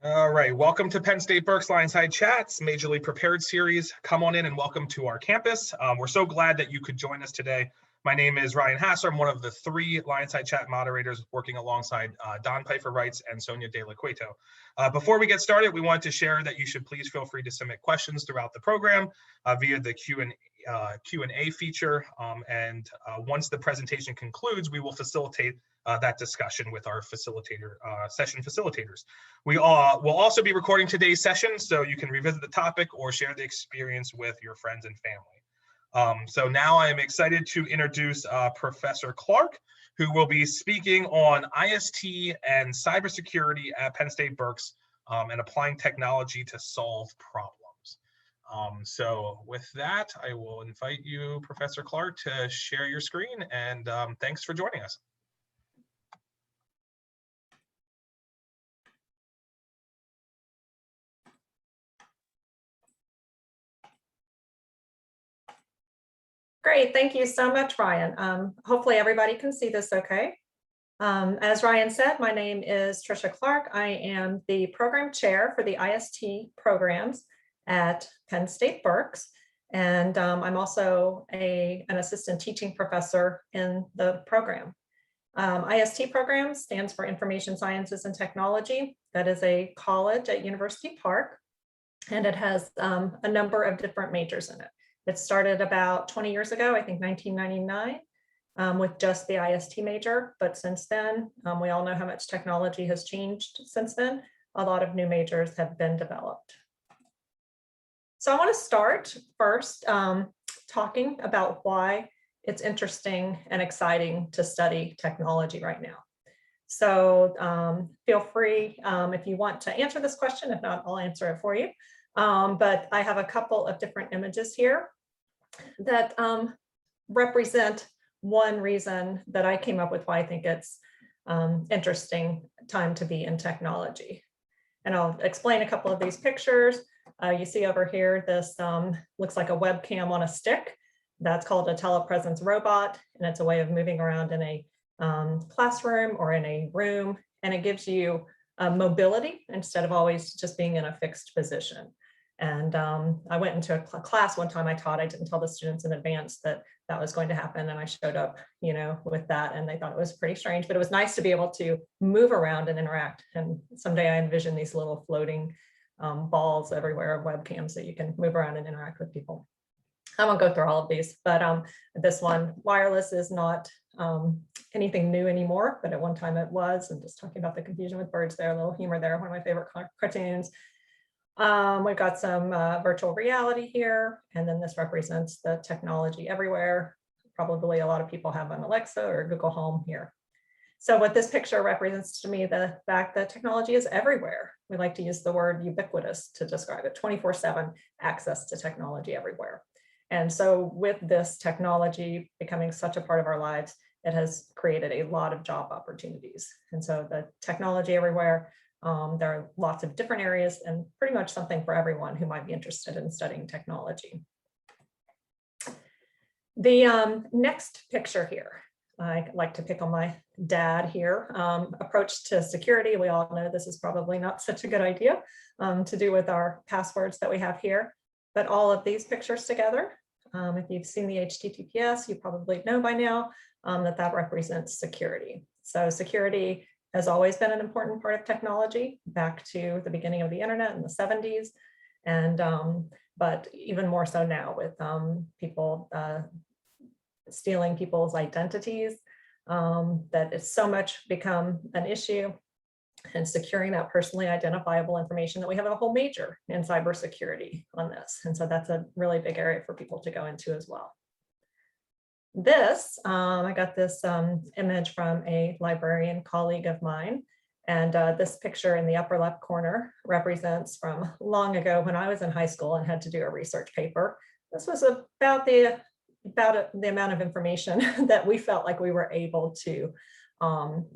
All right, welcome to Penn State Berks LionSide Chat's Majorly Prepared series. Come on in and welcome to our campus. We're so glad that you could join us today. My name is Ryan Hasser. I'm one of the three LionSide Chat moderators working alongside Don Pfeiffer-Wrights and Sonia De La Cueto. Before we get started, we wanted to share that you should please feel free to submit questions throughout the program via the Q&A feature. Once the presentation concludes, we will facilitate that discussion with our session facilitators. We will also be recording today's session, so you can revisit the topic or share the experience with your friends and family. So now I am excited to introduce Professor Clark, who will be speaking on IST and cybersecurity at Penn State Berks and applying technology to solve problems. So with that, I will invite you, Professor Clark, to share your screen, and thanks for joining us. Great, thank you so much, Ryan. Hopefully everybody can see this okay. As Ryan said, my name is Trisha Clark. I am the program chair for the IST programs at Penn State Berks, and I'm also an assistant teaching professor in the program. IST program stands for Information Sciences and Technology. That is a college at University Park, and it has a number of different majors in it. It started about 20 years ago, I think 1999, with just the IST major. But since then, we all know how much technology has changed since then. A lot of new majors have been developed. So I want to start first talking about why it's interesting and exciting to study technology right now. So feel free if you want to answer this question. If not, I'll answer it for you. But I have a couple of different images here that represent one reason that I came up with why I think it's interesting time to be in technology. And I'll explain a couple of these pictures. You see over here, this looks like a webcam on a stick. That's called a Telepresence Robot, and it's a way of moving around in a classroom or in a room, and it gives you mobility instead of always just being in a fixed position. And I went into a class one time I taught. I didn't tell the students in advance that that was going to happen, and I showed up, with that, and they thought it was pretty strange. But it was nice to be able to move around and interact. And someday I envision these little floating balls everywhere of webcams that you can move around and interact with people. I won't go through all of these, but this one, wireless, is not anything new anymore, but at one time it was. And just talking about the confusion with birds there, a little humor there, one of my favorite cartoons. We've got some virtual reality here, and then this represents the technology everywhere. Probably a lot of people have an Alexa or Google Home here. So what this picture represents to me, the fact that technology is everywhere. We like to use the word ubiquitous to describe it, 24/7 access to technology everywhere. And so with this technology becoming such a part of our lives, it has created a lot of job opportunities. And so the technology everywhere, there are lots of different areas and pretty much something for everyone who might be interested in studying technology. The next picture here, I like to pick on my dad here, approach to security. We all know this is probably not such a good idea to do with our passwords that we have here, but all of these pictures together, if you've seen the HTTPS, you probably know by now that represents security. So security has always been an important part of technology back to the beginning of the internet in the 70s. And but even more so now with people stealing people's identities, that it's so much become an issue, and securing that personally identifiable information that we have a whole major in cybersecurity on this. And so that's a really big area for people to go into as well. This, I got this image from a librarian colleague of mine, and this picture in the upper left corner represents from long ago when I was in high school and had to do a research paper. This was about the amount of information that we felt like we were able to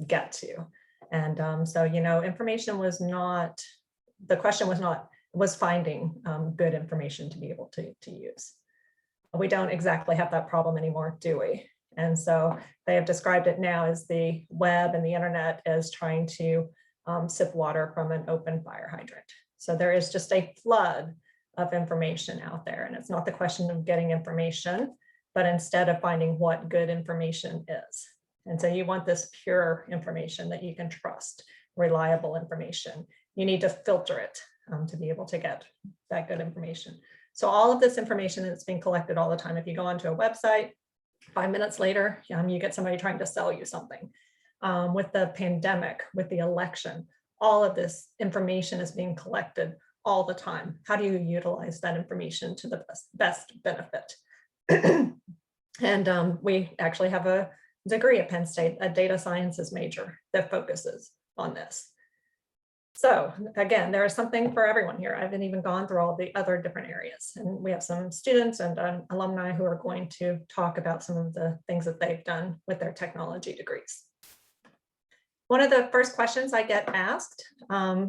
get to. And so, information was not, the question was finding good information to be able to use. We don't exactly have that problem anymore, do we? And so they have described it now as the web and the internet as trying to sip water from an open fire hydrant. So there is just a flood of information out there. And it's not the question of getting information, but instead of finding what good information is. And so you want this pure information that you can trust, reliable information. You need to filter it to be able to get that good information. So all of this information that's being collected all the time, if you go onto a website, 5 minutes later, you get somebody trying to sell you something. With the pandemic, with the election, all of this information is being collected all the time. How do you utilize that information to the best benefit? And we actually have a degree at Penn State, a data sciences major that focuses on this. So again, there is something for everyone here. I haven't even gone through all the other different areas. And we have some students and alumni who are going to talk about some of the things that they've done with their technology degrees. One of the first questions I get asked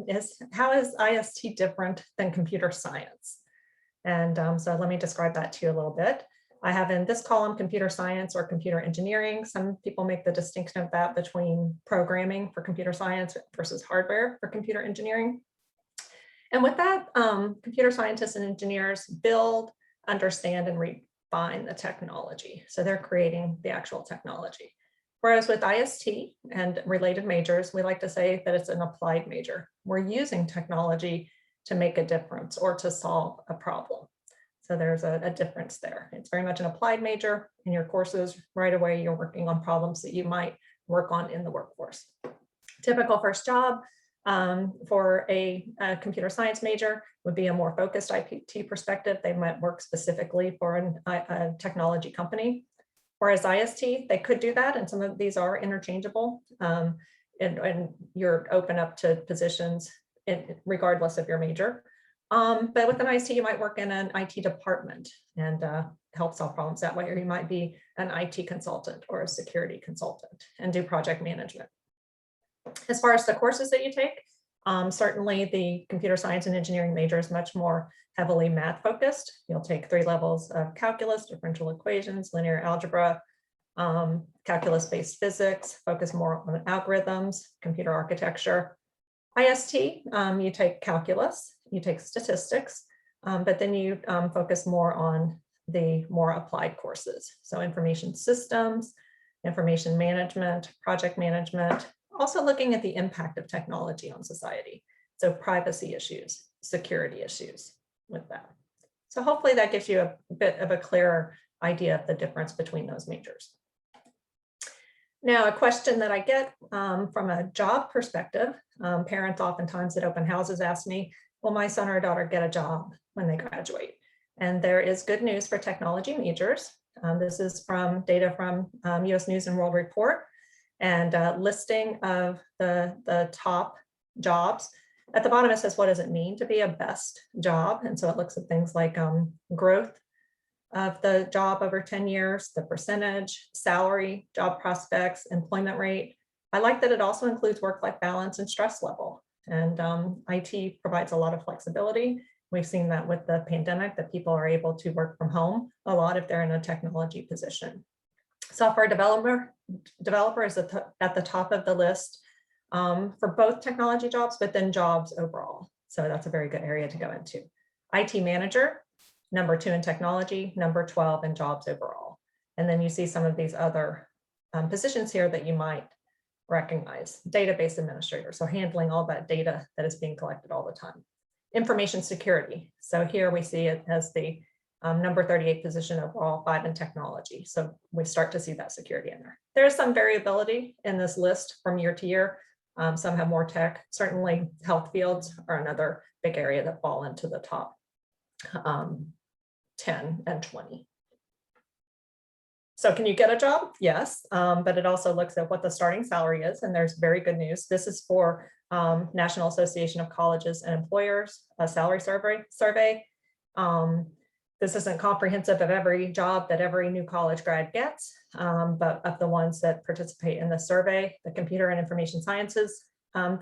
is, how is IST different than computer science? And so let me describe that to you a little bit. I have in this column computer science or computer engineering. Some people make the distinction of that between programming for computer science versus hardware for computer engineering. And with that, computer scientists and engineers build, understand, and refine the technology. So they're creating the actual technology. Whereas with IST and related majors, we like to say that it's an applied major. We're using technology to make a difference or to solve a problem. So there's a difference there. It's very much an applied major. In your courses, right away, you're working on problems that you might work on in the workforce. Typical first job for a computer science major would be a more focused IT perspective. They might work specifically for a technology company. Whereas IST, they could do that, and some of these are interchangeable, and you're open up to positions regardless of your major. But with an IST, you might work in an IT department and help solve problems that way, or you might be an IT consultant or a security consultant and do project management. As far as the courses that you take, certainly the computer science and engineering major is much more heavily math focused. You'll take 3 levels of calculus, differential equations, linear algebra, calculus-based physics, focus more on algorithms, computer architecture. IST, you take calculus, you take statistics, but then you focus more on the more applied courses. So information systems, information management, project management, also looking at the impact of technology on society. So privacy issues, security issues with that. So hopefully that gives you a bit of a clearer idea of the difference between those majors. Now, a question that I get from a job perspective, parents oftentimes at open houses ask me, will my son or daughter get a job when they graduate? And there is good news for technology majors. This is from data from US News and World Report, and listing of the top jobs. At the bottom, it says, what does it mean to be a best job? And so it looks at things like growth of the job over 10 years, the percentage, salary, job prospects, employment rate. I like that it also includes work-life balance and stress level. And IT provides a lot of flexibility. We've seen that with the pandemic, that people are able to work from home a lot if they're in a technology position. Software developer is at the top of the list for both technology jobs, but then jobs overall. So that's a very good area to go into. IT manager, number 2 in technology, number 12 in jobs overall. And then you see some of these other positions here that you might recognize. Database administrator, so handling all that data that is being collected all the time. Information security. So here we see it as the number 38 position overall, 5 in technology. So we start to see that security in there. There's some variability in this list from year to year. Some have more tech. Certainly health fields are another big area that fall into the top 10 and 20. So can you get a job? Yes, but it also looks at what the starting salary is, and there's very good news. This is for National Association of Colleges and Employers, a salary survey. This isn't comprehensive of every job that every new college grad gets, but of the ones that participate in the survey, the computer and information sciences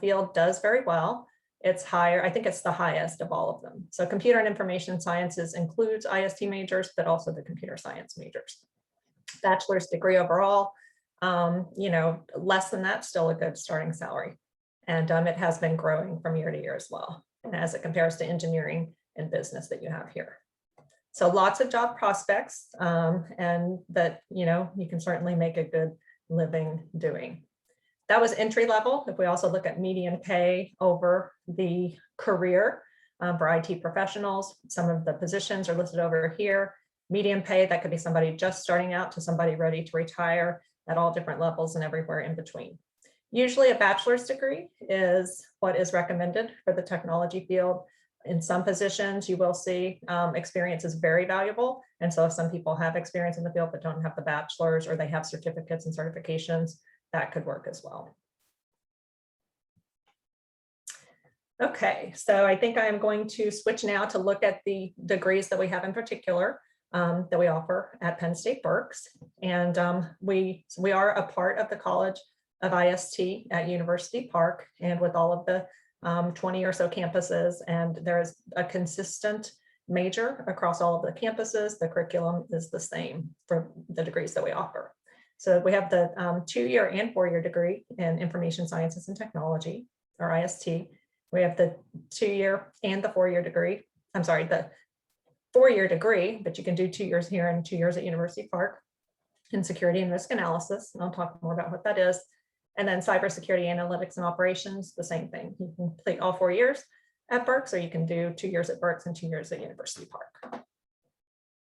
field does very well. It's higher, I think it's the highest of all of them. So computer and information sciences includes IST majors, but also the computer science majors. Bachelor's degree overall, less than that, still a good starting salary. And it has been growing from year to year as well, and as it compares to engineering and business that you have here. So lots of job prospects, and that, you know, you can certainly make a good living doing. That was entry level. If we also look at median pay over the career for IT professionals, some of the positions are listed over here. Median pay, that could be somebody just starting out to somebody ready to retire at all different levels and everywhere in between. Usually a bachelor's degree is what is recommended for the technology field. In some positions, you will see experience is very valuable. And so if some people have experience in the field but don't have the bachelor's, or they have certificates and certifications, that could work as well. Okay, so I think I am going to switch now to look at the degrees that we have in particular that we offer at Penn State Berks. And we are a part of the College of IST at University Park, and with all of the 20 or so campuses, and there is a consistent major across all of the campuses. The curriculum is the same for the degrees that we offer. So we have the 2-year and 4-year degree in Information Sciences and Technology, or IST. We have the 2-year and the 4-year degree. I'm sorry, the 4-year degree, but you can do 2 years here and 2 years at University Park in Security and Risk Analysis. And I'll talk more about what that is. And then Cybersecurity Analytics and Operations, the same thing. You can complete all 4 years at Berks, or you can do 2 years at Berks and 2 years at University Park.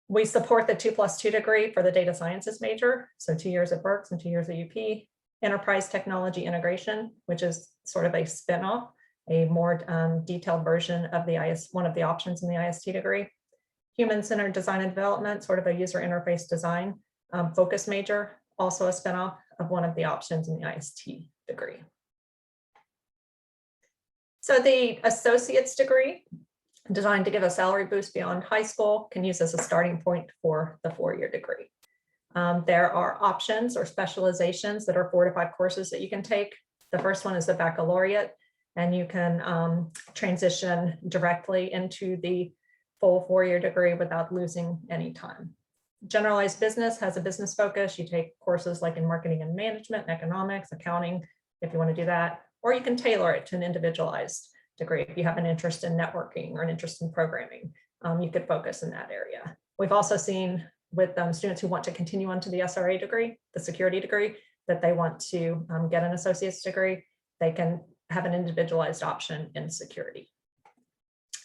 We support the 2+2 degree for the data sciences major. So 2 years at Berks and 2 years at UP. Enterprise Technology Integration, which is sort of a spinoff, a more detailed version of one of the options in the IST degree. Human-centered design and development, sort of a user interface design focus major, also a spinoff of one of the options in the IST degree. So the associate's degree, designed to give a salary boost beyond high school, can use as a starting point for the 4-year degree. There are options or specializations that are 4 to 5 courses that you can take. The first one is the baccalaureate, and you can transition directly into the full 4-year degree without losing any time. Generalized business has a business focus. You take courses like in marketing and management, economics, accounting, if you want to do that, or you can tailor it to an individualized degree. If you have an interest in networking or an interest in programming, you could focus in that area. We've also seen with students who want to continue on to the SRA degree, the security degree, that they want to get an associate's degree, they can have an individualized option in security.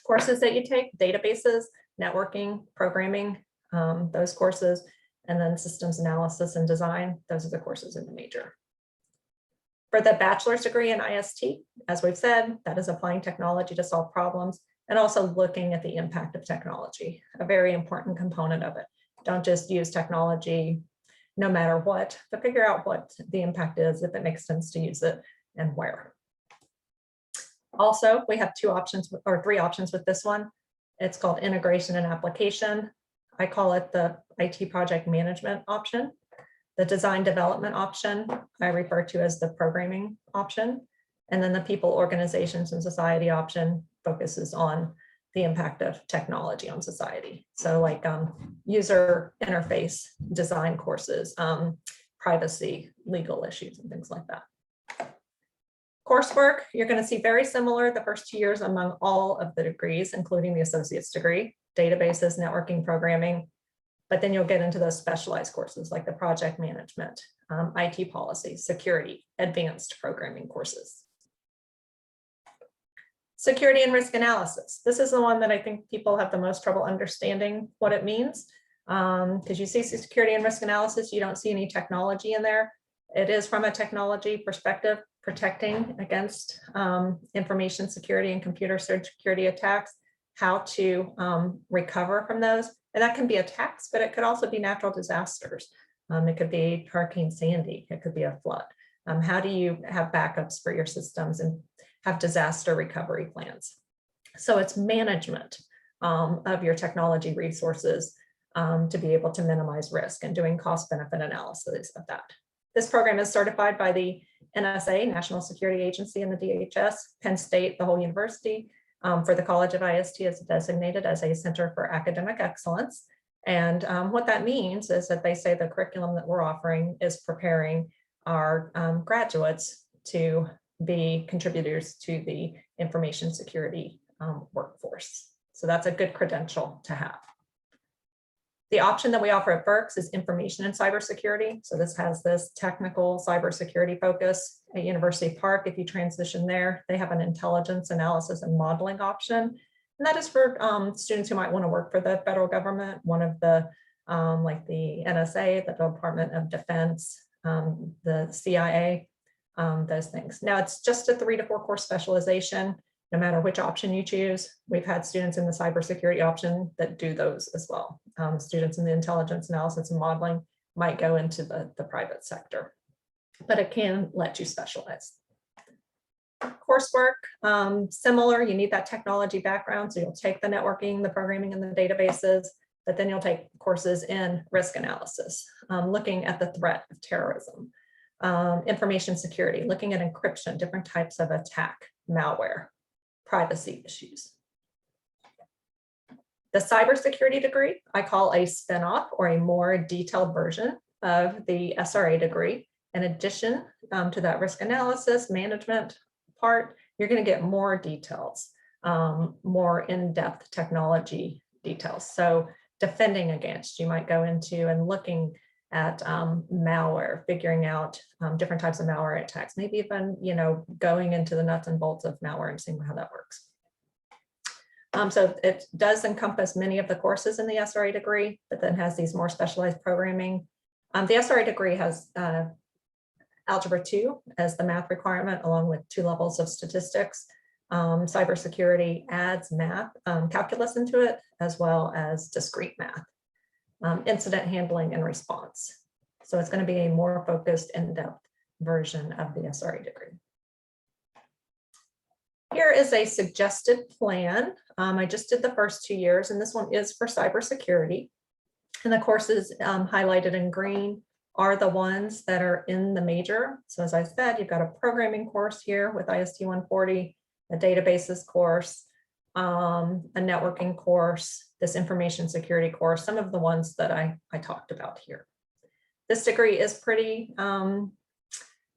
Courses that you take, databases, networking, programming, those courses, and then systems analysis and design, those are the courses in the major. For the bachelor's degree in IST, as we've said, that is applying technology to solve problems and also looking at the impact of technology, a very important component of it. Don't just use technology no matter what, but figure out what the impact is, if it makes sense to use it and where. Also, we have 2 options or 3 options with this one. It's called integration and application. I call it the IT project management option. The design development option, I refer to as the programming option. And then the people, organizations, and society option focuses on the impact of technology on society. So like user interface design courses, privacy, legal issues, and things like that. Coursework, you're going to see very similar the first 2 years among all of the degrees, including the associate's degree, databases, networking, programming, but then you'll get into those specialized courses like the project management, IT policy, security, advanced programming courses. Security and risk analysis. This is the one that I think people have the most trouble understanding what it means, because you see security and risk analysis, you don't see any technology in there. It is from a technology perspective, protecting against information security and computer security attacks, how to recover from those. And that can be attacks, but it could also be natural disasters. It could be Hurricane Sandy, it could be a flood. How do you have backups for your systems and have disaster recovery plans? So it's management of your technology resources to be able to minimize risk and doing cost benefit analysis of that. This program is certified by the NSA, National Security Agency, and the DHS. Penn State, the whole university, for the College of IST is designated as a Center for Academic Excellence. And what that means is that they say the curriculum that we're offering is preparing our graduates to be contributors to the information security workforce. So that's a good credential to have. The option that we offer at Berks is information and cybersecurity. So this has this technical cybersecurity focus. At University Park, if you transition there, they have an intelligence analysis and modeling option. And that is for students who might want to work for the federal government, one of the, like the NSA, the Department of Defense, the CIA, those things. Now it's just a 3 to 4 course specialization, no matter which option you choose. We've had students in the cybersecurity option that do those as well. Students in the intelligence analysis and modeling might go into the private sector, but it can let you specialize. Coursework, similar, you need that technology background. So you'll take the networking, the programming, and the databases, but then you'll take courses in risk analysis, looking at the threat of terrorism, information security, looking at encryption, different types of attack, malware, privacy issues. The cybersecurity degree, I call a spinoff or a more detailed version of the SRA degree. In addition to that risk analysis management part, you're going to get more details, more in-depth technology details. So defending against, you might go into and looking at malware, figuring out different types of malware attacks, maybe even, going into the nuts and bolts of malware and seeing how that works. So it does encompass many of the courses in the SRA degree, but then has these more specialized programming. The SRA degree has Algebra 2 as the math requirement, along with 2 levels of statistics. Cybersecurity adds math, calculus into it, as well as discrete math, incident handling and response. So it's going to be a more focused, in-depth version of the SRA degree. Here is a suggested plan. I just did the first 2 years, and this one is for cybersecurity. And the courses highlighted in green are the ones that are in the major. So as I said, you've got a programming course here with IST 140, a databases course, a networking course, this information security course, some of the ones that I talked about here. This degree is pretty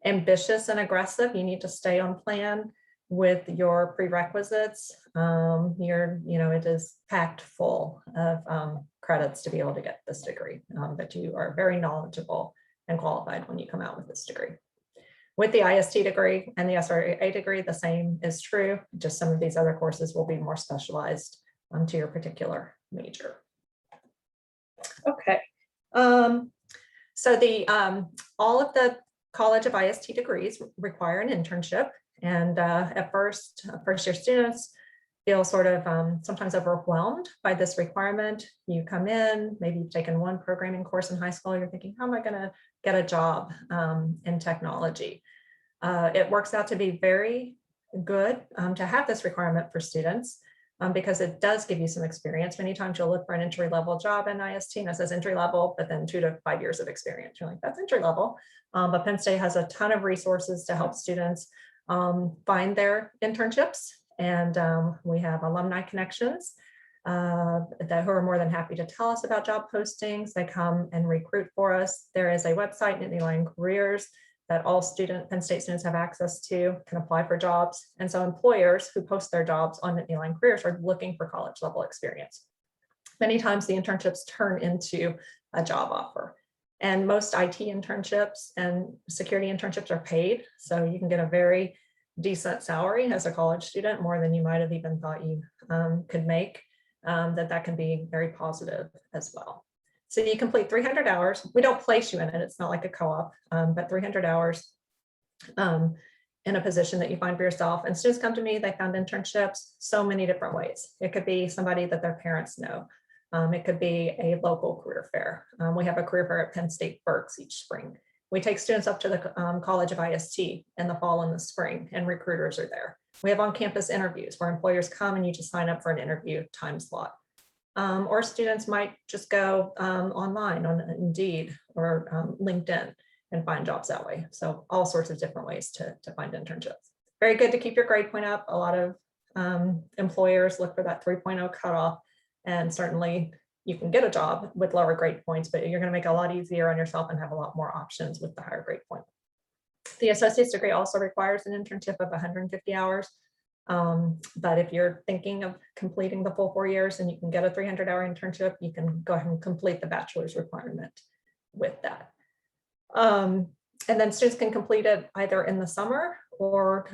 ambitious and aggressive. You need to stay on plan with your prerequisites. It is packed full of credits to be able to get this degree, but you are very knowledgeable and qualified when you come out with this degree. With the IST degree and the SRA degree, the same is true. Just some of these other courses will be more specialized to your particular major. Okay, so all of the College of IST degrees require an internship. And at first year students feel sort of sometimes overwhelmed by this requirement. You come in, maybe you've taken one programming course in high school, you're thinking, how am I going to get a job in technology? It works out to be very good to have this requirement for students because it does give you some experience. Many times you'll look for an entry-level job in IST, and it says entry-level, but then 2 to 5 years of experience. You're like, that's entry-level. But Penn State has a ton of resources to help students find their internships. And we have alumni connections who are more than happy to tell us about job postings. They come and recruit for us. There is a website, Nittany Lion Careers, that all Penn State students have access to, can apply for jobs. And so employers who post their jobs on Nittany Lion Careers are looking for college level experience. Many times the internships turn into a job offer. And most IT internships and security internships are paid. So you can get a very decent salary as a college student, more than you might have even thought you could make. That can be very positive as well. So you complete 300 hours. We don't place you in it. It's not like a co-op, but 300 hours in a position that you find for yourself. And students come to me, they found internships so many different ways. It could be somebody that their parents know. It could be a local career fair. We have a career fair at Penn State Berks each spring. We take students up to the College of IST in the fall and the spring, and recruiters are there. We have on-campus interviews where employers come and you just sign up for an interview time slot. Or students might just go online on Indeed or LinkedIn and find jobs that way. So all sorts of different ways to find internships. Very good to keep your grade point up. A lot of employers look for that 3.0 cutoff, and certainly you can get a job with lower grade points, but you're going to make it a lot easier on yourself and have a lot more options with the higher grade point. The associate's degree also requires an internship of 150 hours. But if you're thinking of completing the full 4 years and you can get a 300-hour internship, you can go ahead and complete the bachelor's requirement with that. And then students can complete it either in the summer or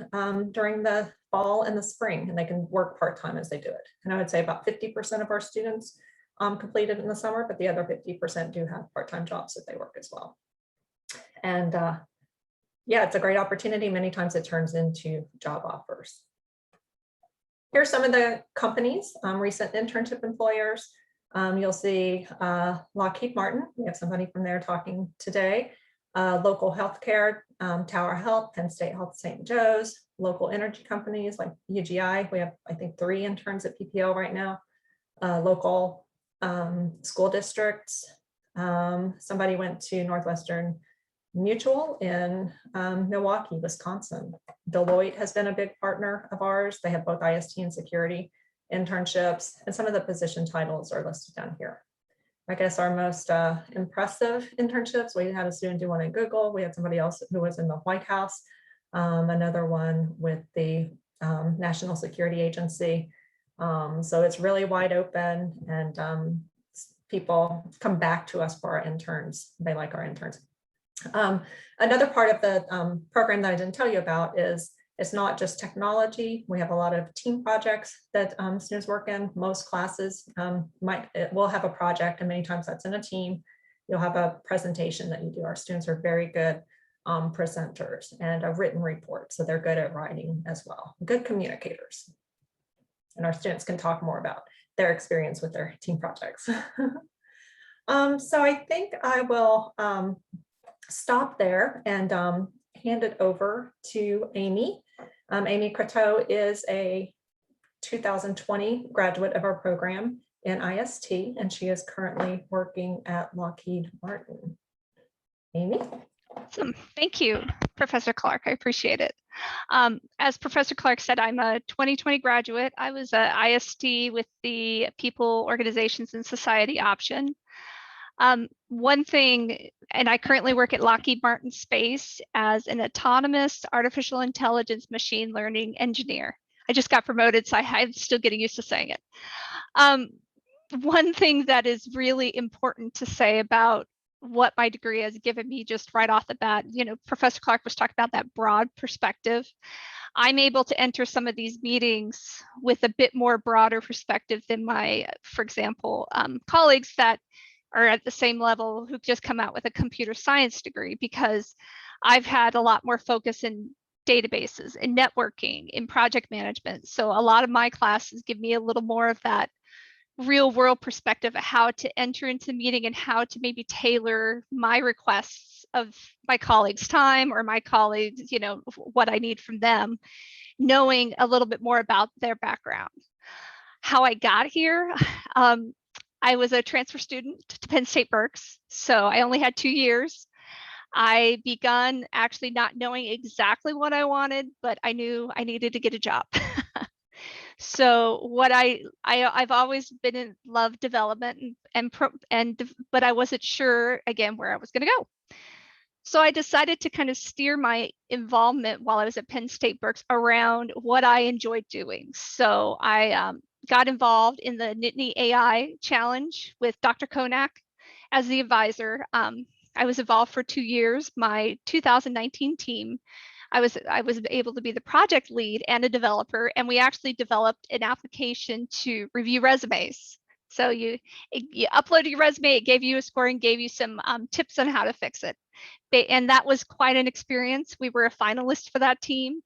during the fall and the spring, and they can work part-time as they do it. And I would say about 50% of our students complete it in the summer, but the other 50% do have part-time jobs that they work as well. And yeah, it's a great opportunity. Many times it turns into job offers. Here's some of the companies, recent internship employers. You'll see Lockheed Martin. We have somebody from there talking today. Local healthcare, Tower Health, Penn State Health St. Joe's, local energy companies like UGI. We have, I think, 3 interns at PPO right now. Local school districts. Somebody went to Northwestern Mutual in Milwaukee, Wisconsin. Deloitte has been a big partner of ours. They have both IST and security internships, and some of the position titles are listed down here. I guess our most impressive internships, we had a student do one at Google. We had somebody else who was in the White House, another one with the National Security Agency. So it's really wide open, and people come back to us for our interns. They like our interns. Another part of the program that I didn't tell you about is it's not just technology. We have a lot of team projects that students work in. Most classes will have a project, and many times that's in a team. You'll have a presentation that you do. Our students are very good presenters, and a written report. So they're good at writing as well. Good communicators. And our students can talk more about their experience with their team projects. So I think I will stop there and hand it over to Amy. Amy Croteau is a 2020 graduate of our program in IST, and she is currently working at Lockheed Martin. Amy? Awesome. Thank you, Professor Clark. I appreciate it. As Professor Clark said, I'm a 2020 graduate. I was a IST with the People, Organizations, and Society option. One thing, and I currently work at Lockheed Martin Space as an autonomous artificial intelligence machine learning engineer. I just got promoted, so I'm still getting used to saying it. One thing that is really important to say about what my degree has given me just right off the bat, you know, Professor Clark was talking about that broad perspective. I'm able to enter some of these meetings with a bit more broader perspective than my, for example, colleagues that are at the same level who just come out with a computer science degree, because I've had a lot more focus in databases and networking, in project management. So a lot of my classes give me a little more of that real world perspective of how to enter into the meeting and how to maybe tailor my requests of my colleagues' time or my colleagues, you know, what I need from them, knowing a little bit more about their background. How I got here, I was a transfer student to Penn State Berks, so I only had 2 years. I begun actually not knowing exactly what I wanted, but I knew I needed to get a job. So what I've always been in love development but I wasn't sure again where I was going to go. So I decided to kind of steer my involvement while I was at Penn State Berks around what I enjoyed doing. So I got involved in the Nittany AI challenge with Dr. Konak as the advisor. I was involved for 2 years. My 2019 team, I was able to be the project lead and a developer, and we actually developed an application to review resumes. So you uploaded your resume, it gave you a score and gave you some tips on how to fix it. And that was quite an experience. We were a finalist for that team.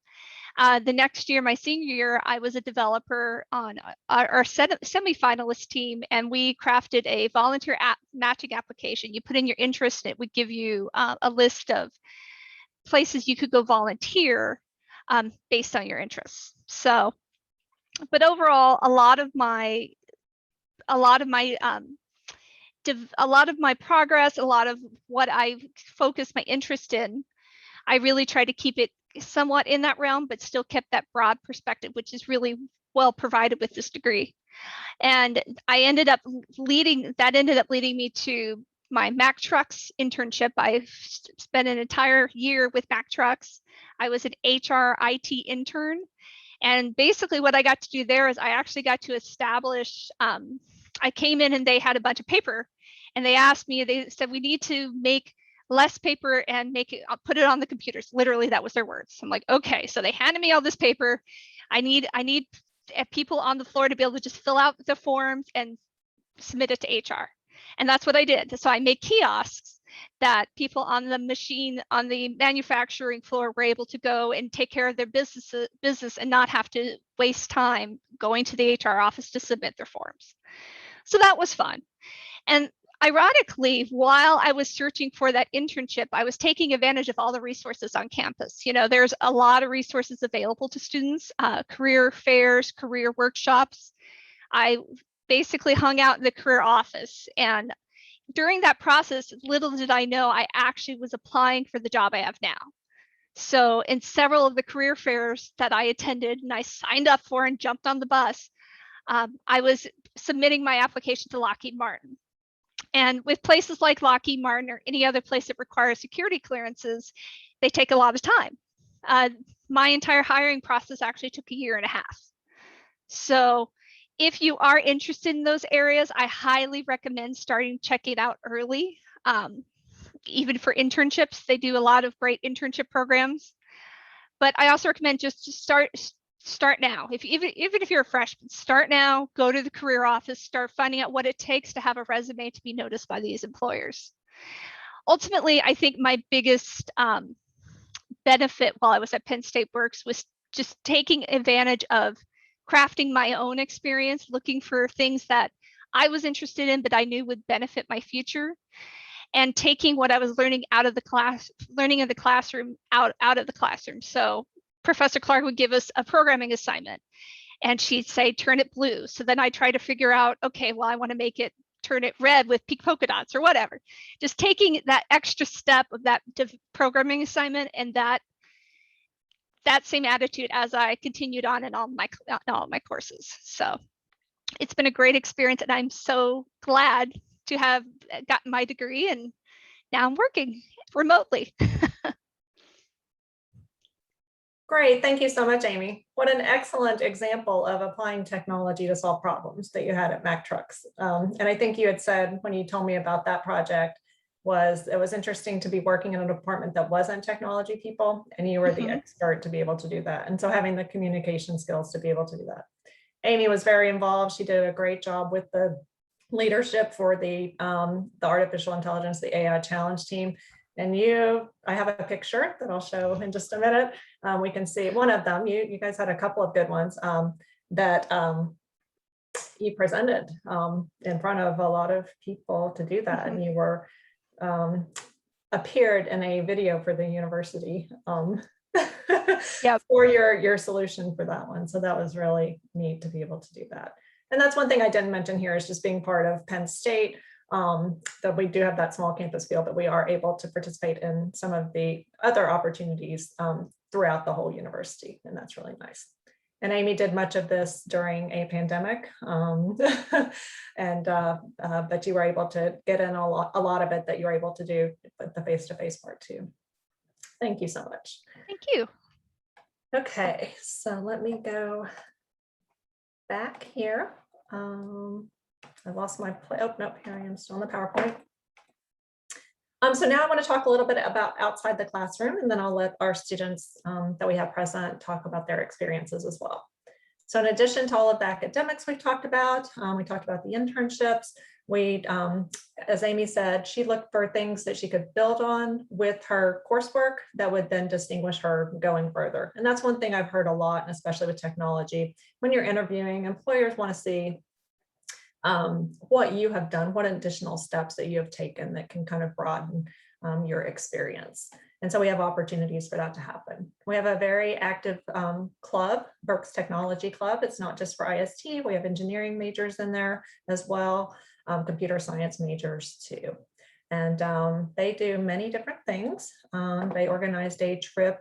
The next year, my senior year, I was a developer on our semi-finalist team, and we crafted a volunteer matching application. You put in your interest, and it would give you a list of places you could go volunteer based on your interests. So, but overall, a lot of my progress, a lot of what I focused my interest in, I really try to keep it somewhat in that realm, but still kept that broad perspective, which is really well provided with this degree. And I ended up leading me to my Mack Trucks internship. I spent an entire year with Mack Trucks. I was an HR IT intern. And basically what I got to do there is I actually got to establish, I came in and they had a bunch of paper and they asked me, they said, we need to make less paper and make it, I'll put it on the computers. Literally, that was their words. I'm like, okay. So they handed me all this paper. I need people on the floor to be able to just fill out the forms and submit it to HR. And that's what I did. So I made kiosks that people on the machine, on the manufacturing floor were able to go and take care of their business and not have to waste time going to the HR office to submit their forms. So that was fun. And ironically, while I was searching for that internship, I was taking advantage of all the resources on campus. You know, there's a lot of resources available to students, career fairs, career workshops. I basically hung out in the career office. And during that process, little did I know, I actually was applying for the job I have now. So in several of the career fairs that I attended and I signed up for and jumped on the bus, I was submitting my application to Lockheed Martin. And with places like Lockheed Martin or any other place that requires security clearances, they take a lot of time. My entire hiring process actually took a year and a half. So if you are interested in those areas, I highly recommend starting checking it out early. Even for internships, they do a lot of great internship programs. But I also recommend just to start now. Even if you're a freshman, start now, go to the career office, start finding out what it takes to have a resume to be noticed by these employers. Ultimately, I think my biggest benefit while I was at Penn State Berks was just taking advantage of crafting my own experience, looking for things that I was interested in, but I knew would benefit my future, and taking what I was learning out of the classroom out of the classroom. So Professor Clark would give us a programming assignment and she'd say, turn it blue. So then I try to figure out, okay, well, I want to make it turn it red with pink polka dots or whatever. Just taking that extra step of that programming assignment and that same attitude as I continued on in all my courses. So it's been a great experience and I'm so glad to have gotten my degree and now I'm working remotely. Great, thank you so much, Amy. What an excellent example of applying technology to solve problems that you had at Mack Trucks. And I think you had said when you told me about that project it was interesting to be working in a department that wasn't technology people, and you were the expert to be able to do that. And so having the communication skills to be able to do that. Amy was very involved. She did a great job with the leadership for the artificial intelligence, the AI challenge team. And I have a picture that I'll show in just a minute. We can see one of them. You guys had a couple of good ones that you presented in front of a lot of people to do that. And you were appeared in a video for the university Yep. for your solution for that one. So that was really neat to be able to do that. And that's one thing I didn't mention here is just being part of Penn State, that we do have that small campus feel, but we are able to participate in some of the other opportunities throughout the whole university. And that's really nice. And Amy did much of this during a pandemic, but you were able to get in a lot of it that you were able to do the face-to-face part too. Thank you so much. Thank you. Okay, so let me go back here. I lost my oh nope, here I am still on the PowerPoint. So now I want to talk a little bit about outside the classroom, and then I'll let our students that we have present talk about their experiences as well. So in addition to all of the academics we talked about the internships. We, as Amy said, she looked for things that she could build on with her coursework that would then distinguish her going further. And that's one thing I've heard a lot, and especially with technology. When you're interviewing, employers want to see what you have done, what additional steps that you have taken that can kind of broaden your experience. And so we have opportunities for that to happen. We have a very active club, Berks Technology Club. It's not just for IST, we have engineering majors in there as well, computer science majors too. And they do many different things. They organized a trip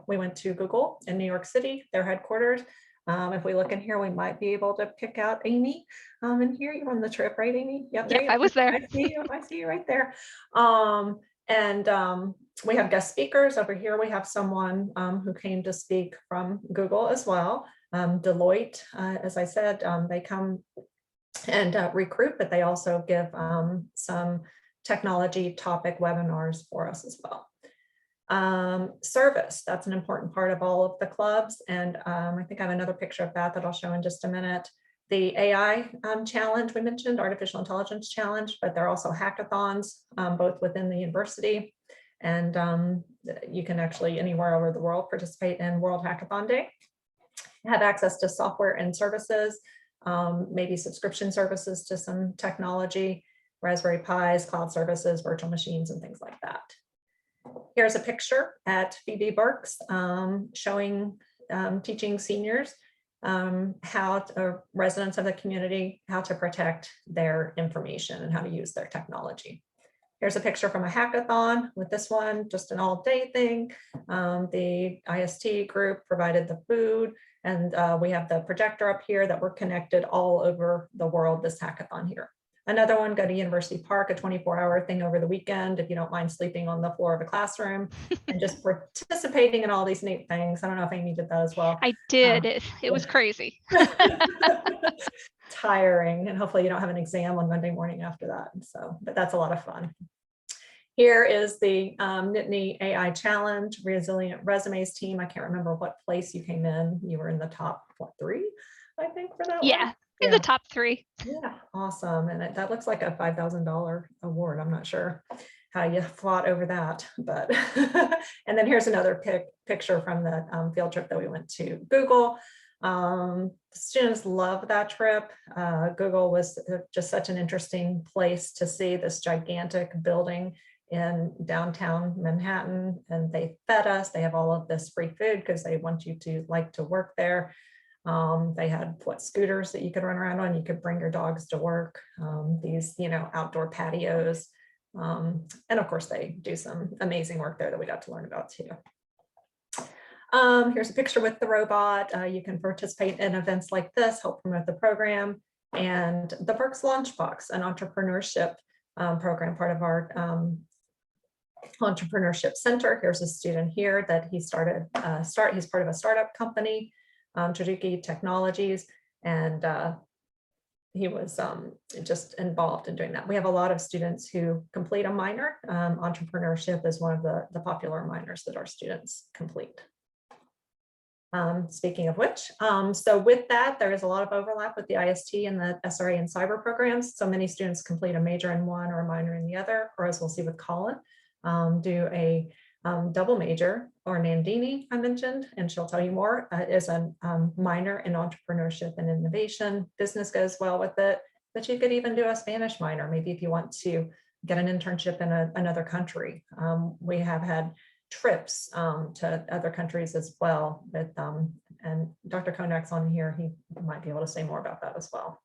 we went to Google in New York City, their headquarters. If we look in here, we might be able to pick out Amy. In here, you're on the trip, right, Amy? Yep, there Yeah, I was there. I see you. I see you right there. We have guest speakers over here. We have someone who came to speak from Google as well. Deloitte, as I said, they come and recruit, but they also give some technology topic webinars for us as well. Service, that's an important part of all of the clubs. And I think I have another picture of that I'll show in just a minute. The AI challenge we mentioned, artificial intelligence challenge, but there are also hackathons, both within the university. And you can actually anywhere over the world participate in World Hackathon Day. Have access to software and services, maybe subscription services to some technology, Raspberry Pis, cloud services, virtual machines, and things like that. Here's a picture at Berks showing teaching seniors residents of the community, how to protect their information and how to use their technology. Here's a picture from a hackathon with this one, just an all-day thing. The IST group provided the food, and we have the projector up here that we're connected all over the world, this hackathon here. Another one, go to University Park, a 24-hour thing over the weekend, if you don't mind sleeping on the floor of a classroom and just participating in all these neat things. I don't know if Amy did that as well. I did. It was crazy. Tiring, and hopefully you don't have an exam on Monday morning after that. So, but that's a lot of fun. Here is the Nittany AI Challenge, Resilient Resumes team. I can't remember what place you came in. You were in the top, what, 3, I think, for that one? In the top 3. Yeah, awesome. And that looks like a $5,000 award. I'm not sure how you fought over that, but and then here's another picture from the field trip that we went to Google. Students love that trip. Google was just such an interesting place to see, this gigantic building in downtown Manhattan, and they fed us. They have all of this free food because they want you to like to work there. They had scooters that you could run around on. You could bring your dogs to work. These, outdoor patios, and of course they do some amazing work there that we got to learn about too. Here's a picture with the robot. You can participate in events like this, help promote the program, and the Berks Launchbox, an entrepreneurship program, part of our entrepreneurship center. Here's a student here that he started. He's part of a startup company, Traduki Technologies, and he was just involved in doing that. We have a lot of students who complete a minor. Entrepreneurship is one of the popular minors that our students complete. Speaking of which, so with that, there is a lot of overlap with the IST and the SRA and cyber programs. So many students complete a major in one or a minor in the other, or as we'll see with Colin, do a double major, or Nandini, I mentioned, and she'll tell you more, is a minor in entrepreneurship and innovation. Business goes well with it, but you could even do a Spanish minor, maybe if you want to get an internship in another country. We have had trips to other countries as well, with, and Dr. Konak's on here, he might be able to say more about that as well.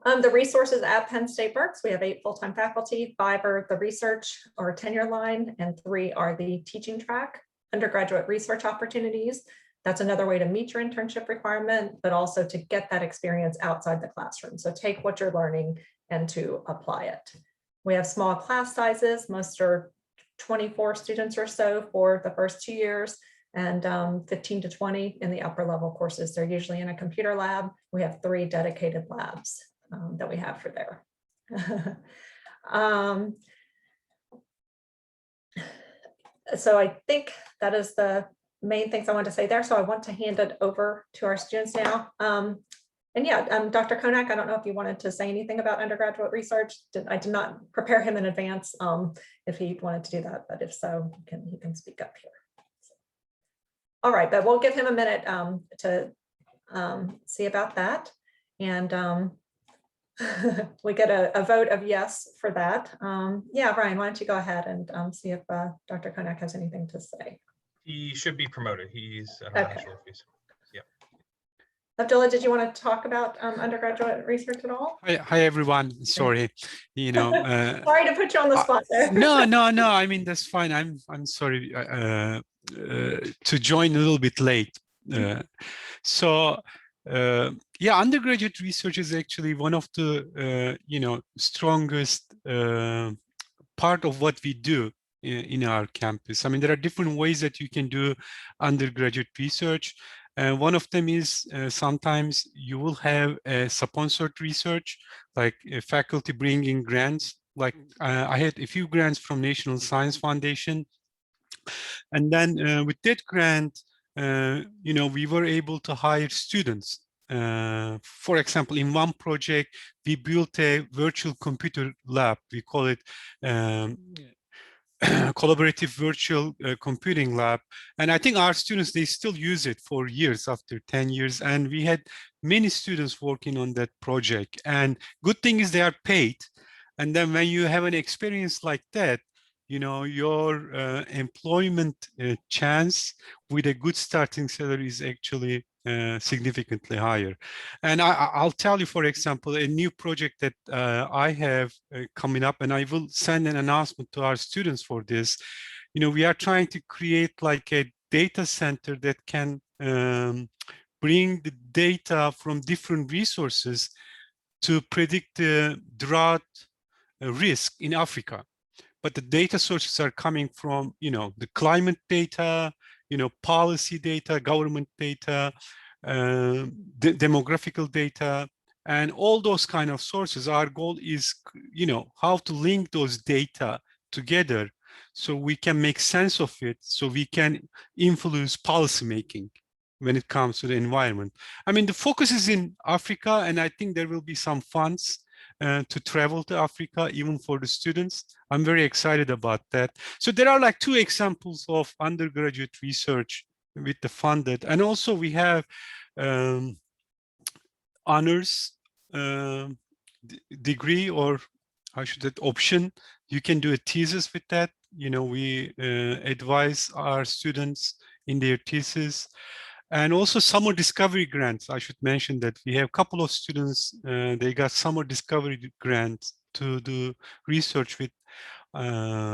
The resources at Penn State Berks, we have 8 full-time faculty, 5 are the research or tenure line, and 3 are the teaching track. Undergraduate research opportunities, that's another way to meet your internship requirement, but also to get that experience outside the classroom. So take what you're learning and to apply it. We have small class sizes, most are 24 students or so for the first 2 years, and 15 to 20 in the upper level courses. They're usually in a computer lab. We have 3 dedicated labs that we have for there. So I think that is the main things I want to say there. So I want to hand it over to our students now. And yeah, Dr. Konak, I don't know if you wanted to say anything about undergraduate research. I did not prepare him in advance if he wanted to do that, but if so, he can speak up here. All right, but we'll give him a minute to see about that. And we get a vote of yes for that. Yeah, Brian, why don't you go ahead and see if Dr. Konak has anything to say. He should be promoted. I'm not sure if he's, yeah. Abdullah, did you want to talk about undergraduate research at all? Hi everyone. Sorry, Sorry to put you on the spot there. No. I mean, that's fine. I'm sorry to join a little bit late. So yeah, undergraduate research is actually one of the strongest part of what we do in our campus. I mean, there are different ways that you can do undergraduate research. One of them is sometimes you will have a sponsored research, like faculty bringing grants. Like I had a few grants from National Science Foundation. And then with that grant, we were able to hire students. For example, in one project, we built a virtual computer lab. We call it collaborative virtual computing lab. And I think our students, they still use it for years after 10 years. And we had many students working on that project. And good thing is they are paid. And then when you have an experience like that, your employment chance with a good starting salary is actually significantly higher. And I'll tell you, for example, a new project that I have coming up, and I will send an announcement to our students for this. We are trying to create like a data center that can bring the data from different resources to predict the drought risk in Africa. But the data sources are coming from, the climate data, policy data, government data, demographical data, and all those kind of sources. Our goal is, how to link those data together so we can make sense of it, so we can influence policymaking when it comes to the environment. I mean, the focus is in Africa, and I think there will be some funds to travel to Africa, even for the students. I'm very excited about that. So there are like 2 examples of undergraduate research with the funded, and also we have honors degree, or how should that option. You can do a thesis with that. We advise our students in their thesis. And also summer discovery grants. I should mention that we have a couple of students, they got summer discovery grants to do research with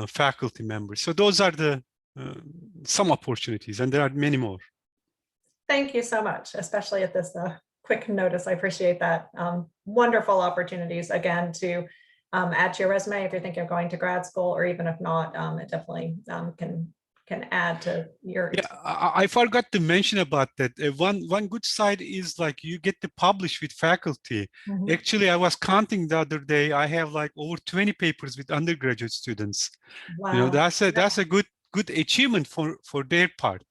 faculty members. So those are the some opportunities, and there are many more. Thank you so much, especially at this quick notice. I appreciate that. Wonderful opportunities, again, to add to your resume if you're thinking of going to grad school, or even if not, it definitely can add to your. Yeah, I forgot to mention about that. One good side is like you get to publish with faculty. Mhm. Actually, I was counting the other day. I have like over 20 papers with undergraduate students. Wow. That's a good achievement for their part.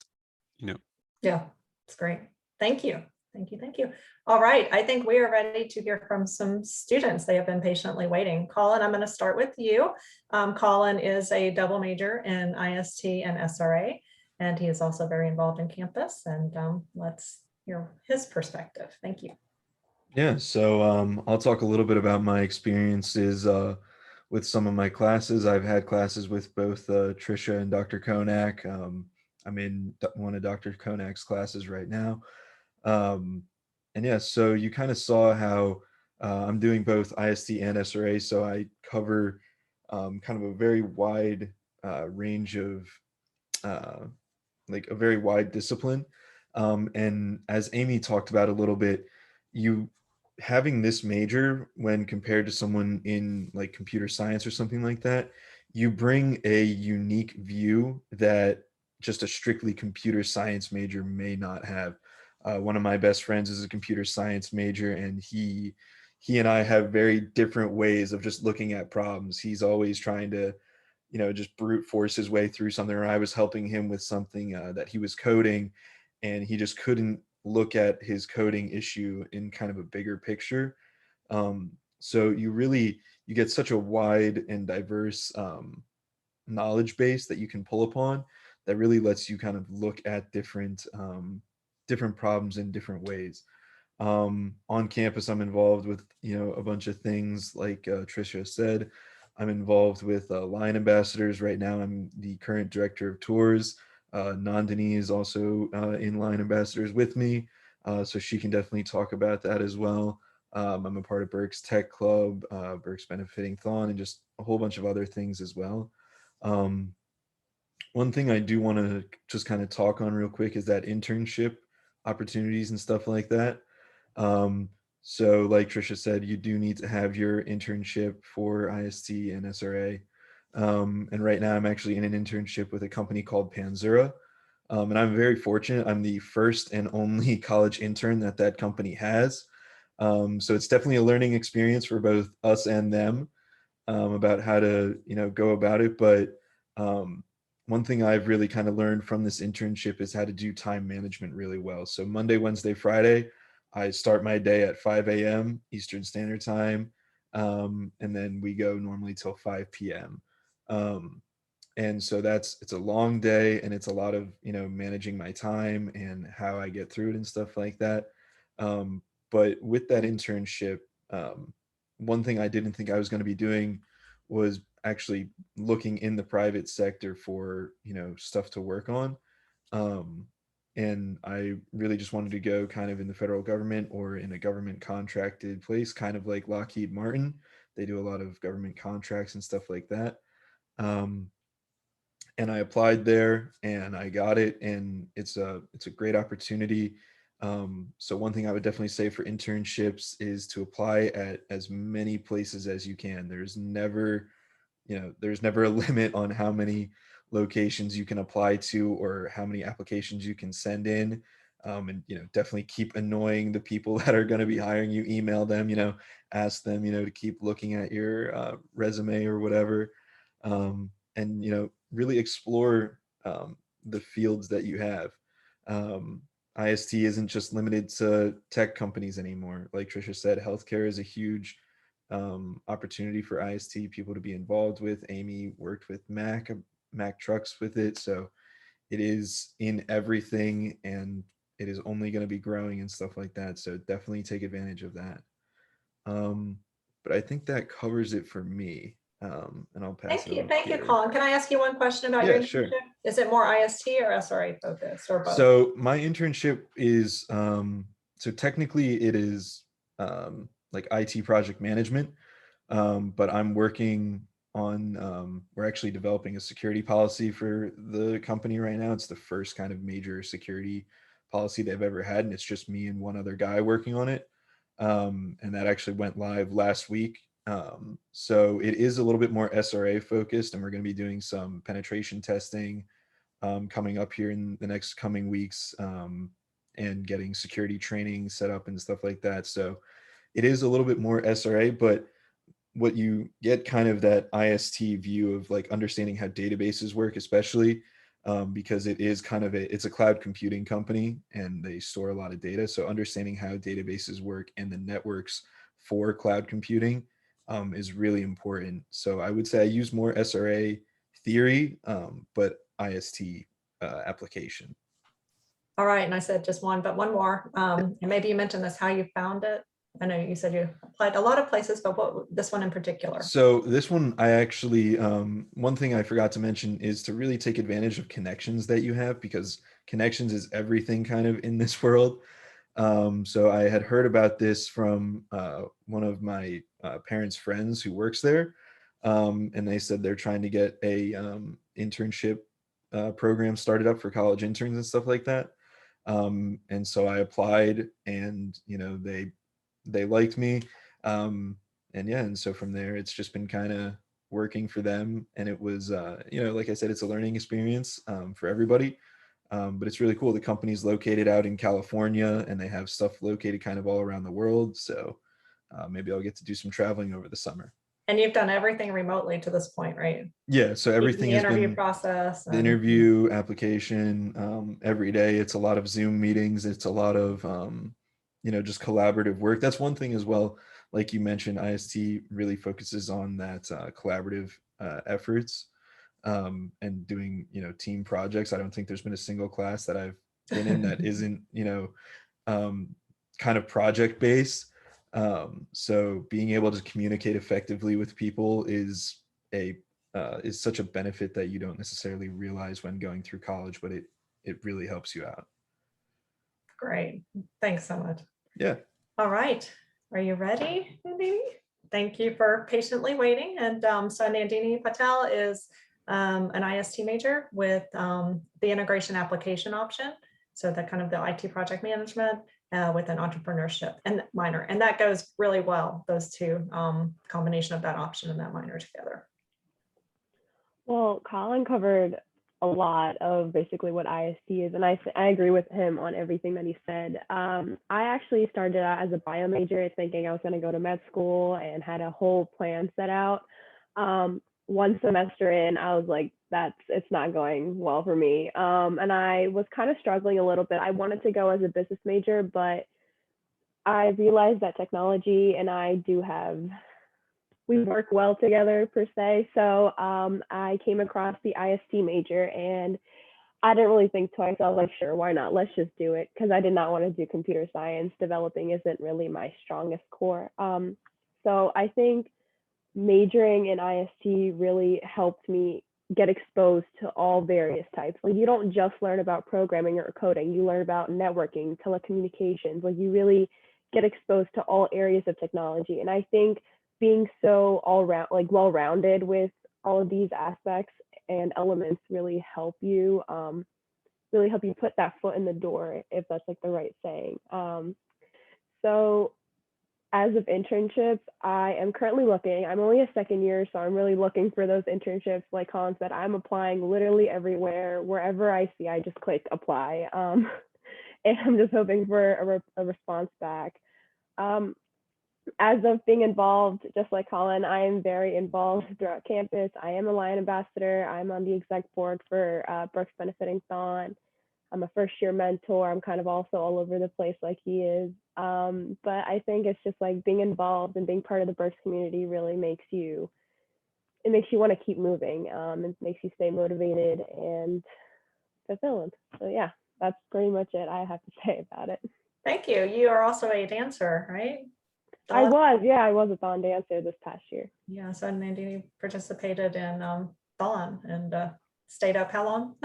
Yeah, it's great. Thank you. Thank you. All right, I think we are ready to hear from some students. They have been patiently waiting. Colin, I'm going to start with you. Colin is a double major in IST and SRA, and he is also very involved in campus. And let's hear his perspective. Thank you. Yeah, so I'll talk a little bit about my experiences with some of my classes. I've had classes with both Trisha and Dr. Konak. I'm in one of Dr. Konak's classes right now. And yeah, so you kind of saw how I'm doing both IST and SRA, so I cover kind of a very wide range of like a very wide discipline. And as Amy talked about a little bit, you having this major when compared to someone in like computer science or something like that, you bring a unique view that just a strictly computer science major may not have. One of my best friends is a computer science major, and he and I have very different ways of just looking at problems. He's always trying to, just brute force his way through something, or I was helping him with something that he was coding, and he just couldn't look at his coding issue in kind of a bigger picture. So you get such a wide and diverse knowledge base that you can pull upon that really lets you kind of look at different problems in different ways. On campus, I'm involved with, a bunch of things like Trisha said. I'm involved with Lion Ambassadors right now. I'm the current director of tours. Nandini is also in Lion Ambassadors with me, so she can definitely talk about that as well. I'm a part of Berks Tech Club, Berks Benefiting Thon, and just a whole bunch of other things as well. One thing I do want to just kind of talk on real quick is that internship opportunities and stuff like that. So like Trisha said, you do need to have your internship for IST and SRA. And right now I'm actually in an internship with a company called Panzura. And I'm very fortunate. I'm the first and only college intern that that company has. So it's definitely a learning experience for both us and them, about how to, go about it. But one thing I've really kind of learned from this internship is how to do time management really well. So Monday, Wednesday, Friday, I start my day at 5 a.m. Eastern Standard Time. And then we go normally till 5 p.m. And so it's a long day, and it's a lot of, managing my time and how I get through it and stuff like that. But with that internship, one thing I didn't think I was going to be doing was actually looking in the private sector for, stuff to work on. And I really just wanted to go kind of in the federal government or in a government contracted place, kind of like Lockheed Martin. They do a lot of government contracts and stuff like that. And I applied there and I got it, and it's a great opportunity. So one thing I would definitely say for internships is to apply at as many places as you can. There's never a limit on how many locations you can apply to or how many applications you can send in. And definitely keep annoying the people that are going to be hiring you. Email them, ask them, to keep looking at your resume or whatever. And really explore the fields that you have. IST isn't just limited to tech companies anymore. Like Trisha said, healthcare is a huge opportunity for IST people to be involved with. Amy worked with Mac trucks with it, so it is in everything, and it is only going to be growing and stuff like that. So definitely take advantage of that. But I think that covers it for me. And I'll pass it on. Thank you, Colin. Can I ask you one question about your internship? Sure. Is it more IST or SRA focused, or both? So my internship is so technically it is like IT project management, but I'm working on we're actually developing a security policy for the company right now. It's the first kind of major security policy they've ever had, and it's just me and one other guy working on it. And that actually went live last week. So it is a little bit more SRA focused, and we're going to be doing some penetration testing coming up here in the next coming weeks, and getting security training set up and stuff like that. So it is a little bit more SRA, but what you get kind of that IST view of like understanding how databases work, especially because it is kind of it's a cloud computing company and they store a lot of data. So understanding how databases work and the networks for cloud computing is really important. So I would say I use more SRA theory, but IST application. All right, and I said just one, but one more. And maybe you mentioned this, how you found it. I know you said you applied a lot of places, but this one in particular? So this one, I actually, one thing I forgot to mention is to really take advantage of connections that you have, because connections is everything kind of in this world. So I had heard about this from one of my parents' friends who works there. And they said they're trying to get a internship program started up for college interns and stuff like that. And so I applied, and they liked me. And yeah, and so from there it's just been kind of working for them, and it was like I said, it's a learning experience for everybody. But it's really cool. The company's located out in California, and they have stuff located kind of all around the world. So maybe I'll get to do some traveling over the summer. And you've done everything remotely to this point, right? Yeah, so everything the has interview been process, the interview application every day. It's a lot of Zoom meetings. It's a lot of just collaborative work. That's one thing as well. Like you mentioned, IST really focuses on that collaborative efforts and doing team projects. I don't think there's been a single class that I've been in that isn't kind of project based. So being able to communicate effectively with people is such a benefit that you don't necessarily realize when going through college, but it really helps you out. Great. Thanks so much. Yeah. All right. Are you ready, Nandini? Thank you for patiently waiting. And so Nandini Patel is an IST major with the integration application option. So the kind of the IT project management with an entrepreneurship and minor. And that goes really well, those two, combination of that option and that minor together. Well, Colin covered a lot of basically what IST is, and I agree with him on everything that he said. I actually started out as a bio major thinking I was going to go to med school and had a whole plan set out. One semester in, I was like, it's not going well for me. And I was kind of struggling a little bit. I wanted to go as a business major, but I realized that technology and I we work well together per se. So I came across the IST major and I didn't really think twice. I was like, sure, why not? Let's just do it. Because I did not want to do computer science. Developing isn't really my strongest core. So I think majoring in IST really helped me get exposed to all various types. Like you don't just learn about programming or coding, you learn about networking, telecommunications. Like you really get exposed to all areas of technology. And I think being so well-rounded with all of these aspects and elements really help you put that foot in the door, if that's like the right saying. So as of internships, I am currently looking. I'm only a second year, so I'm really looking for those internships. Like Colin said, I'm applying literally everywhere. Wherever I see, I just click apply. And I'm just hoping for a response back. As of being involved, just like Colin, I am very involved throughout campus. I am a Lion ambassador. I'm on the exec board for Berks Benefiting Thon. I'm a first year mentor. I'm kind of also all over the place like he is. But I think it's just like being involved and being part of the Berks community really makes you want to keep moving. It makes you stay motivated and fulfilled. So yeah, that's pretty much it I have to say about it. Thank you. You are also a dancer, right? I was a Thon dancer this past year. Yeah, so Nandini participated in Thon and stayed up how long?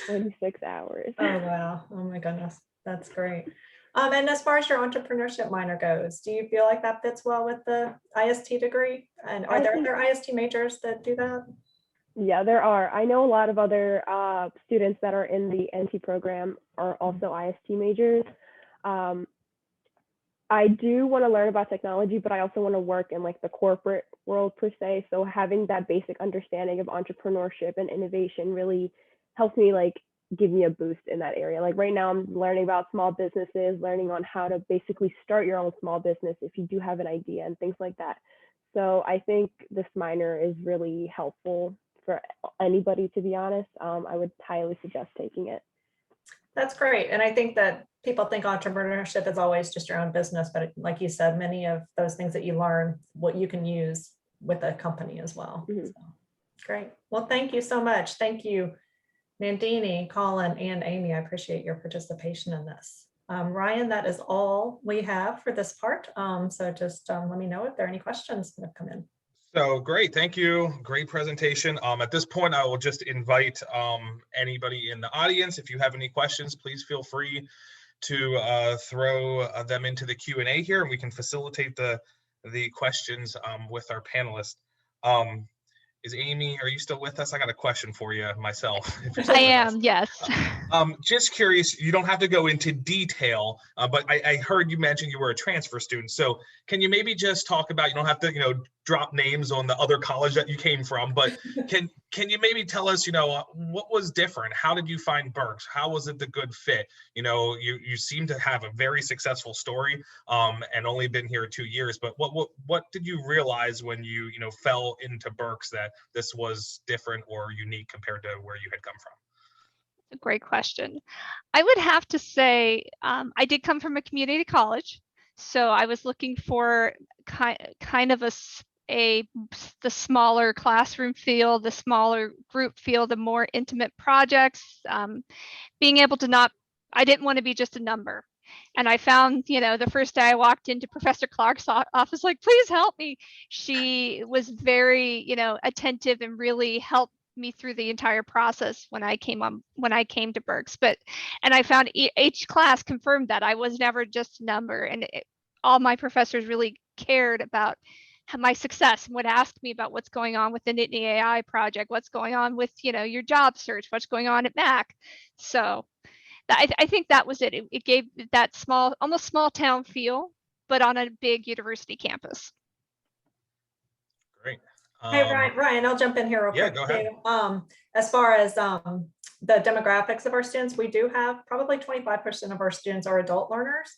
26 hours. Oh, wow. Oh my goodness. That's great. And as far as your entrepreneurship minor goes, do you feel like that fits well with the IST degree? And are there other IST majors that do that? Yeah, there are. I know a lot of other students that are in the NT program are also IST majors. I do want to learn about technology, but I also want to work in like the corporate world per se. So having that basic understanding of entrepreneurship and innovation really helps me like give me a boost in that area. Like right now I'm learning about small businesses, learning on how to basically start your own small business if you do have an idea and things like that. So I think this minor is really helpful for anybody, to be honest. I would highly suggest taking it. That's great. And I think that people think entrepreneurship is always just your own business, but like you said, many of those things that you learn, what you can use with a company as well. Mm-hmm. So, great. Well, thank you so much. Thank you, Nandini, Colin, and Amy. I appreciate your participation in this. Ryan, that is all we have for this part. So just let me know if there are any questions that have come in. So great, thank you. Great presentation. At this point, I will just invite anybody in the audience. If you have any questions, please feel free to throw them into the Q&A here, and we can facilitate the questions with our panelists. Is Amy, are you still with us? I got a question for you myself. I am, yes. Just curious, you don't have to go into detail, but I heard you mention you were a transfer student. So can you maybe just talk about, you don't have to, drop names on the other college that you came from, but can you maybe tell us, what was different? How did you find Berks? How was it the good fit? You seem to have a very successful story and only been here 2 years, but what did you realize when you, fell into Berks that this was different or unique compared to where you had come from? A great question. I would have to say I did come from a community college, so I was looking for kind of the smaller classroom feel, the smaller group feel, the more intimate projects, being able to I didn't want to be just a number. And I found, the first day I walked into Professor Clark's office, like, please help me. She was very, attentive and really helped me through the entire process when I came to Berks. And I found each class confirmed that I was never just a number, and all my professors really cared about my success and would ask me about what's going on with the Nittany AI project, what's going on with, your job search, what's going on at Mac. So I think that was it. It gave that small, almost small town feel, but on a big university campus. Great. Hey, Ryan, I'll jump in here real quick. Yeah, go ahead. As far as the demographics of our students, we do have probably 25% of our students are adult learners.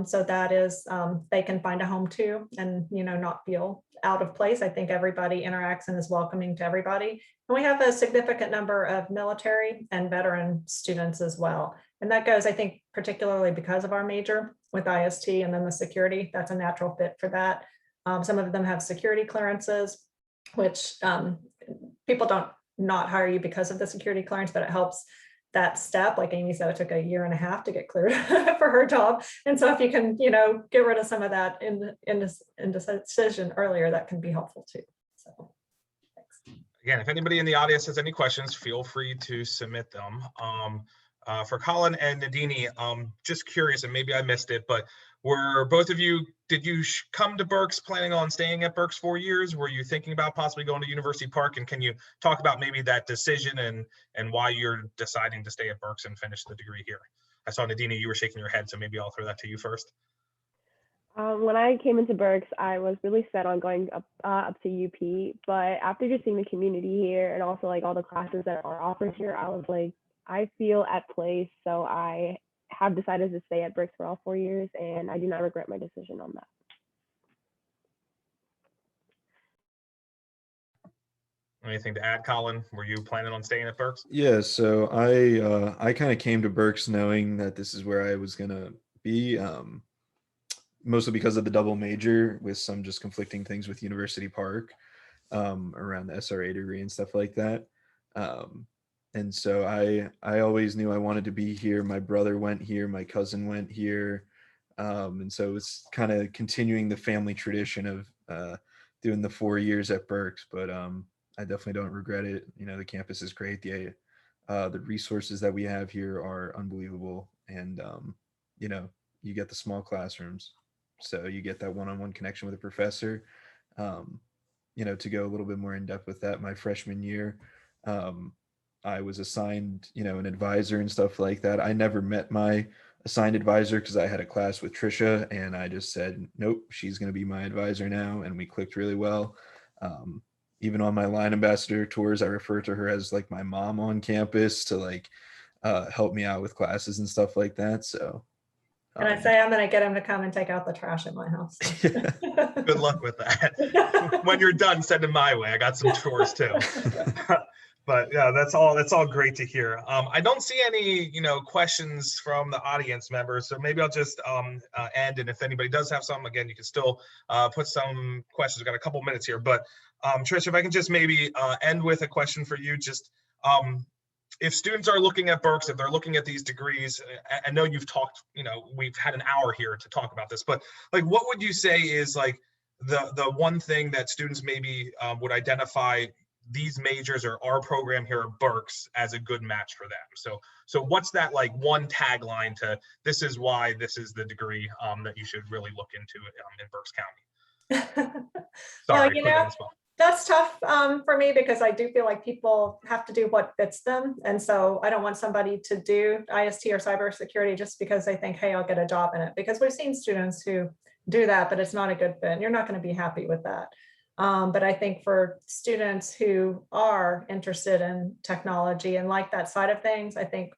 So that is, they can find a home too, and not feel out of place. I think everybody interacts and is welcoming to everybody. And we have a significant number of military and veteran students as well. And that goes, I think, particularly because of our major with IST and then the security, that's a natural fit for that. Some of them have security clearances, which people don't not hire you because of the security clearance, but it helps that step. Like Amy said, it took 1.5 years to get cleared for her job. And so if you can, get rid of some of that indecision earlier, that can be helpful too. So thanks. Again, if anybody in the audience has any questions, feel free to submit them. For Colin and Nadine, just curious, and maybe I missed it, but were both of you, did you come to Berks planning on staying at Berks 4 years? Were you thinking about possibly going to University Park? And can you talk about maybe that decision and why you're deciding to stay at Berks and finish the degree here? I saw Nadine, you were shaking your head, so maybe I'll throw that to you first. When I came into Berks, I was really set on going up to UP, but after just seeing the community here and also like all the classes that are offered here, I was like, I feel at place, so I have decided to stay at Berks for all 4 years, and I do not regret my decision on that. Anything to add, Colin? Were you planning on staying at Berks? Yeah, so I kind of came to Berks knowing that this is where I was gonna be, mostly because of the double major with some just conflicting things with University Park around the SRA degree and stuff like that. And so I always knew I wanted to be here. My brother went here, my cousin went here. And so it's kind of continuing the family tradition of doing the 4 years at Berks, but I definitely don't regret it. The campus is great. The resources that we have here are unbelievable. And, you get the small classrooms. So you get that one-on-one connection with a professor. To go a little bit more in depth with that, my freshman year, I was assigned, an advisor and stuff like that. I never met my assigned advisor because I had a class with Trisha, and I just said, nope, she's going to be my advisor now. And we clicked really well. Even on my line ambassador tours, I refer to her as like my mom on campus to help me out with classes and stuff like that. So. And I say I'm going to get him to come and take out the trash at my house. Good luck with that. When you're done, send him my way. I got some tours too. But yeah, that's all great to hear. I don't see any, questions from the audience members, so maybe I'll just end. And if anybody does have some, again, you can still put some questions. We've got a couple minutes here, but Trisha, if I can just maybe end with a question for you, just if students are looking at Berks, if they're looking at these degrees, I know you've talked, we've had an hour here to talk about this, but what would you say is the one thing that students maybe would identify these majors or our program here at Berks as a good match for them? So what's that one tagline to this is why this is the degree that you should really look into in Berks County? Sorry, well, that's tough for me because I do feel like people have to do what fits them. And so I don't want somebody to do IST or cybersecurity just because they think, hey, I'll get a job in it. Because we've seen students who do that, but it's not a good fit. And you're not going to be happy with that. But I think for students who are interested in technology and like that side of things, I think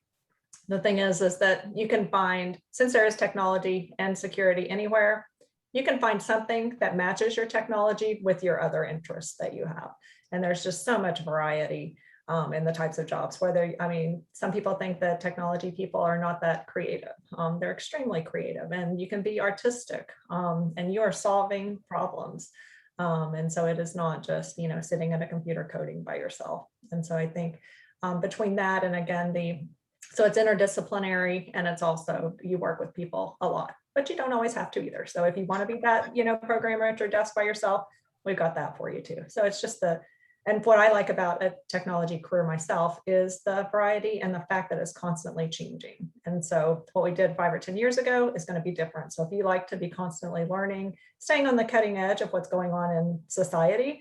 the thing is that you can find, since there is technology and security anywhere, you can find something that matches your technology with your other interests that you have. And there's just so much variety in the types of jobs, some people think that technology people are not that creative. They're extremely creative, and you can be artistic and you are solving problems. And so it is not just, sitting at a computer coding by yourself. And so I think between that and again, so it's interdisciplinary, and it's also, you work with people a lot, but you don't always have to either. So if you want to be that, programmer at your desk by yourself, we've got that for you too. So it's just and what I like about a technology career myself is the variety and the fact that it's constantly changing. And so what we did 5 or 10 years ago is going to be different. So if you like to be constantly learning, staying on the cutting edge of what's going on in society,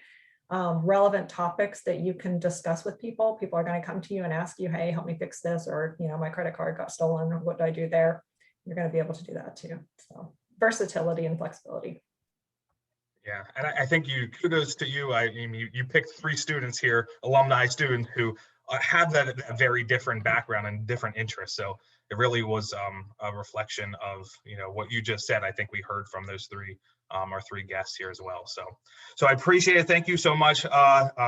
relevant topics that you can discuss with people. People are going to come to you and ask you, hey, help me fix this, or, you know, my credit card got stolen. What do I do there? You're going to be able to do that too. So versatility and flexibility. Yeah, and I think kudos to you. I mean, you picked 3 students here, alumni students who have that very different background and different interests. So it really was a reflection of, you know, what you just said. I think we heard from those 3, our 3 guests here as well. So I appreciate it. Thank you so much,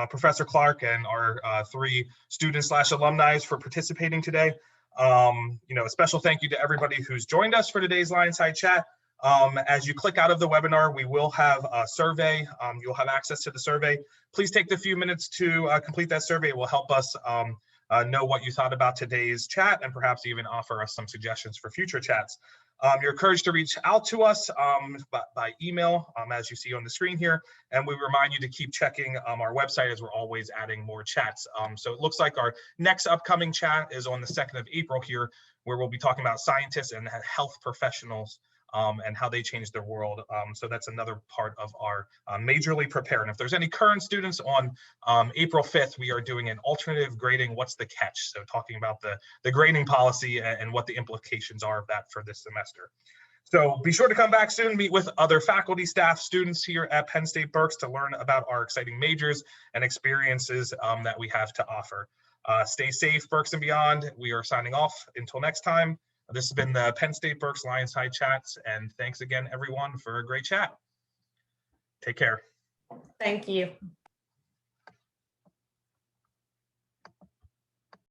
Professor Clark, and our 3 students / alumni for participating today. You know, a special thank you to everybody who's joined us for today's LionSide Chat. As you click out of the webinar, we will have a survey. You'll have access to the survey. Please take the few minutes to complete that survey. It will help us know what you thought about today's chat, and perhaps even offer us some suggestions for future chats. You're encouraged to reach out to us by email, as you see on the screen here, and we remind you to keep checking our website, as we're always adding more chats. So it looks like our next upcoming chat is on the 2nd of April here, where we'll be talking about scientists and health professionals and how they change their world. So that's another part of our Majorly Prepared. And if there's any current students on April 5th, we are doing an alternative grading, what's the catch? So talking about the grading policy and what the implications are of that for this semester. So be sure to come back soon, meet with other faculty, staff, students here at Penn State Berks to learn about our exciting majors and experiences that we have to offer. Stay safe, Berks and beyond. We are signing off until next time. This has been the Penn State Berks LionSide Chats, and thanks again, everyone, for a great chat. Take care. Thank you.